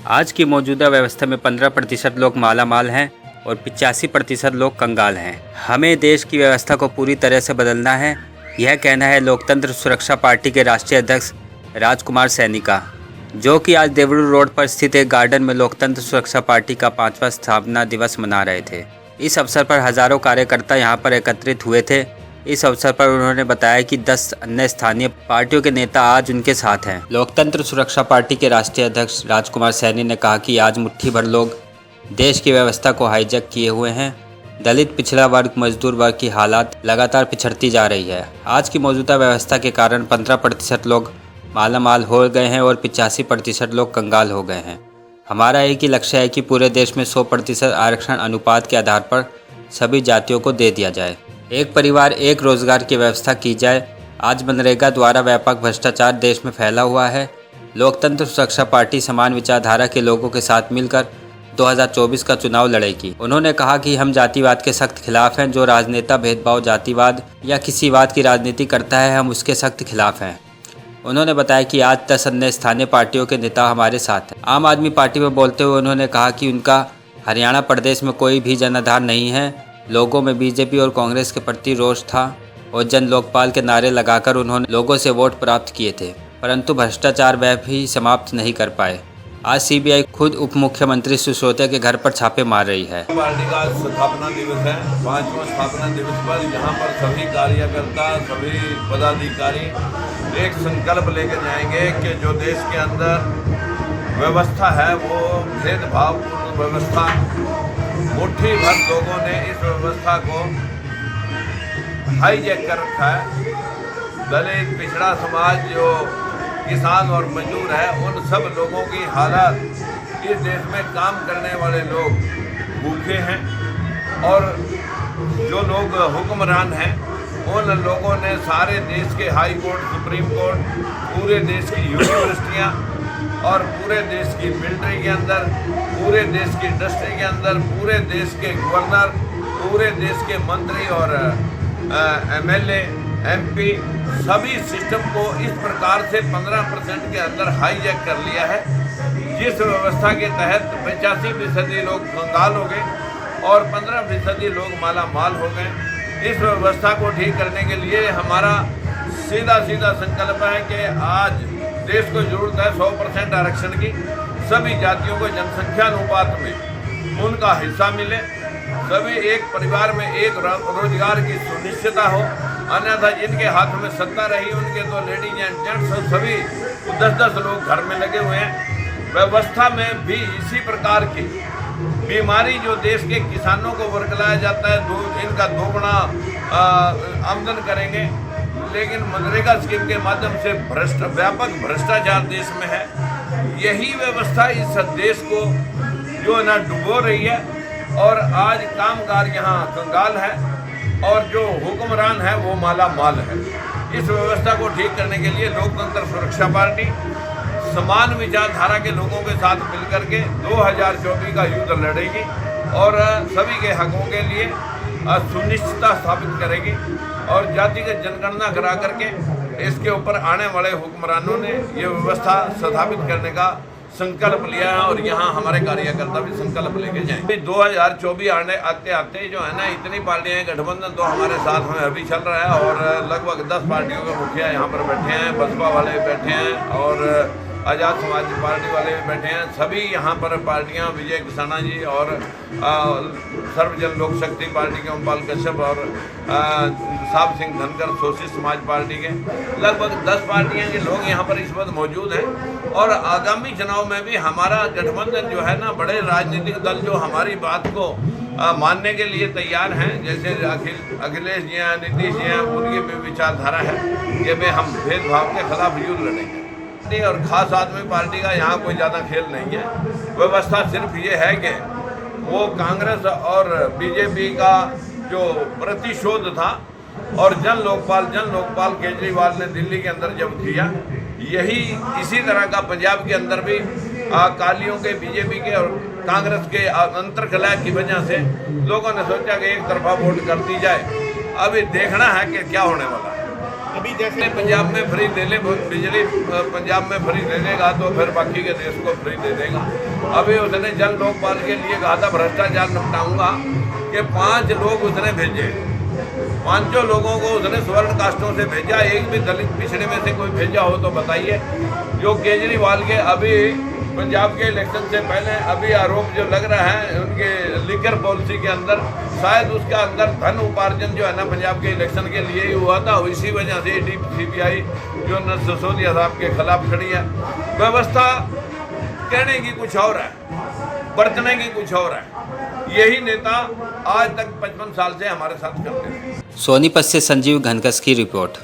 आज की मौजूदा व्यवस्था में 15% लोग मालामाल हैं और 85% लोग कंगाल हैं। हमें देश की व्यवस्था को पूरी तरह से बदलना है, यह कहना है लोकतंत्र सुरक्षा पार्टी के राष्ट्रीय अध्यक्ष राजकुमार सैनी का, जो कि आज देवरू रोड पर स्थित एक गार्डन में लोकतंत्र सुरक्षा पार्टी का 5वां स्थापना दिवस मना रहे थे। इस अवसर पर हजारों कार्यकर्ता यहां पर एकत्रित हुए थे। इस अवसर पर उन्होंने बताया कि 10 अन्य स्थानीय पार्टियों के नेता आज उनके साथ हैं। लोकतंत्र सुरक्षा पार्टी के राष्ट्रीय अध्यक्ष राजकुमार सैनी ने कहा कि आज मुट्ठी भर लोग देश की व्यवस्था को हाईजैक किए हुए हैं। दलित, पिछड़ा वर्ग, मजदूर वर्ग की हालात लगातार पिछड़ती जा रही है। आज की मौजूदा व्यवस्था के कारण 15% लोग मालामाल हो गए हैं और 85% लोग कंगाल हो गए हैं। हमारा एक ही लक्ष्य है कि पूरे देश में 100% आरक्षण अनुपात के आधार पर सभी जातियों को दे दिया जाए। एक परिवार एक रोजगार की व्यवस्था की जाए। आज मनरेगा द्वारा व्यापक भ्रष्टाचार देश में फैला हुआ है। लोकतंत्र सुरक्षा पार्टी समान विचारधारा के लोगों के साथ मिलकर 2024 का चुनाव लड़ेगी। उन्होंने कहा कि हम जातिवाद के सख्त खिलाफ हैं। जो राजनेता भेदभाव, जातिवाद या किसी वाद की राजनीति करता है, हम उसके सख्त खिलाफ हैं। उन्होंने बताया कि आज 10 अन्य स्थानीय पार्टियों के नेता हमारे साथ हैं। आम आदमी पार्टी में बोलते हुए उन्होंने कहा कि उनका हरियाणा प्रदेश में कोई भी जनाधार नहीं है। लोगों में बीजेपी और कांग्रेस के प्रति रोष था और जन लोकपाल के नारे लगाकर उन्होंने लोगों से वोट प्राप्त किए थे, परंतु भ्रष्टाचार वह भी समाप्त नहीं कर पाए। आज सीबीआई खुद उप मुख्यमंत्री सिसोदिया के घर पर छापे मार रही है। पार्टी का स्थापना दिवस है। 5वां स्थापना दिवस पर यहाँ पर सभी कार्यकर्ता, सभी पदाधिकारी एक संकल्प लेकर जाएंगे कि जो देश के अंदर व्यवस्था है वो भेदभावपूर्ण व्यवस्था, मुट्ठी भर लोगों ने इस व्यवस्था को हाईजैक कर रखा है। दलित, पिछड़ा समाज, जो किसान और मजदूर है, उन सब लोगों की हालत, इस देश में काम करने वाले लोग भूखे हैं और जो लोग हुक्मरान हैं उन लोगों ने सारे देश के हाई कोर्ट, सुप्रीम कोर्ट, पूरे देश की यूनिवर्सिटियाँ और पूरे देश की मिलिट्री के अंदर, पूरे देश की इंडस्ट्री के अंदर, पूरे देश के गवर्नर, पूरे देश के मंत्री और एमएलए, एमपी, सभी सिस्टम को इस प्रकार से 15% के अंदर हाईजैक कर लिया है, जिस व्यवस्था के तहत 85% लोग कंगाल हो गए और 15% लोग मालामाल हो गए। इस व्यवस्था को ठीक करने के लिए हमारा सीधा संकल्प है कि आज देश को जरूरत है 100% आरक्षण की। सभी जातियों को जनसंख्या अनुपात में उनका हिस्सा मिले, सभी एक परिवार में एक रोजगार की सुनिश्चितता हो। अन्यथा जिनके हाथ में सत्ता रही उनके तो लेडीज एंड जेंट्स सभी 10-10 लोग घर में लगे हुए हैं। व्यवस्था में भी इसी प्रकार की बीमारी जो देश के किसानों को वर्गलाया जाता है, इनका दोगुना आमदन करेंगे, लेकिन मनरेगा स्कीम के माध्यम से व्यापक भ्रष्टाचार देश में है। यही व्यवस्था इस देश को जो है ना डुबो रही है और आज कामगार यहाँ कंगाल है और जो हुक्मरान है वो मालामाल है। इस व्यवस्था को ठीक करने के लिए लोकतंत्र सुरक्षा पार्टी समान विचारधारा के लोगों के साथ मिलकर के 2024 का युद्ध लड़ेगी और सभी के हकों के लिए सुनिश्चितता स्थापित करेगी और जातिगत जनगणना करा करके इसके ऊपर आने वाले हुक्मरानों ने ये व्यवस्था स्थापित करने का संकल्प लिया है और यहाँ हमारे कार्यकर्ता भी संकल्प लेके जाएंगे। 2024 आते जो है ना, इतनी पार्टियां, गठबंधन तो हमारे साथ में अभी चल रहा है और लगभग 10 पार्टियों के मुखिया यहाँ पर बैठे हैं, बसपा वाले बैठे हैं और आज़ाद समाजी पार्टी वाले भी बैठे हैं। सभी यहाँ पर पार्टियाँ, विजय किसाना जी और सर्वजन लोक शक्ति पार्टी के ओमपाल कश्यप और साहब सिंह धनकर सोशलिस्ट समाज पार्टी के लगभग 10 पार्टियां के लोग यहाँ पर इस वक्त मौजूद हैं और आगामी चुनाव में भी हमारा गठबंधन जो है ना, बड़े राजनीतिक दल जो हमारी बात को मानने के लिए तैयार हैं, जैसे अखिलेश जी हैं, नीतीश जी हैं, उनकी भी विचारधारा है कि भाई हम भेदभाव के खिलाफ युद्ध लड़ेंगे। और खास आदमी पार्टी का यहाँ कोई ज़्यादा खेल नहीं है। व्यवस्था सिर्फ ये है कि वो कांग्रेस और बीजेपी का जो प्रतिशोध था और जन लोकपाल केजरीवाल ने दिल्ली के अंदर जब किया, यही इसी तरह का पंजाब के अंदर भी अकालियों के, बीजेपी के और कांग्रेस के अंतर्कलह की वजह से लोगों ने सोचा कि एक तरफा वोट कर दी जाए। अभी देखना है कि क्या होने वाला है। अभी जैसे पंजाब में फ्री दे ले बिजली, पंजाब में फ्री दे देगा तो फिर बाकी के देश को फ्री दे देगा। अभी उसने जल लोकपाल के लिए कहा था भ्रष्टाचार निपटाऊंगा कि 5 लोग उसने भेजे, 5 लोगों को उसने स्वर्ण कास्टों से भेजा, एक भी दलित पिछड़े में से कोई भेजा हो तो बताइए। जो केजरीवाल के अभी पंजाब के इलेक्शन से पहले अभी आरोप जो लग रहा है उनके लिकर पॉलिसी के अंदर, शायद उसका अंदर धन उपार्जन जो है ना पंजाब के इलेक्शन के लिए ही हुआ था। इसी वजह से CBI जो न सिसोदिया साहब के खिलाफ खड़ी है। व्यवस्था कहने की कुछ और है, बरतने की कुछ और है। यही नेता आज तक 55 साल से हमारे साथ करते हैं। सोनीपत से संजीव घनकस की रिपोर्ट।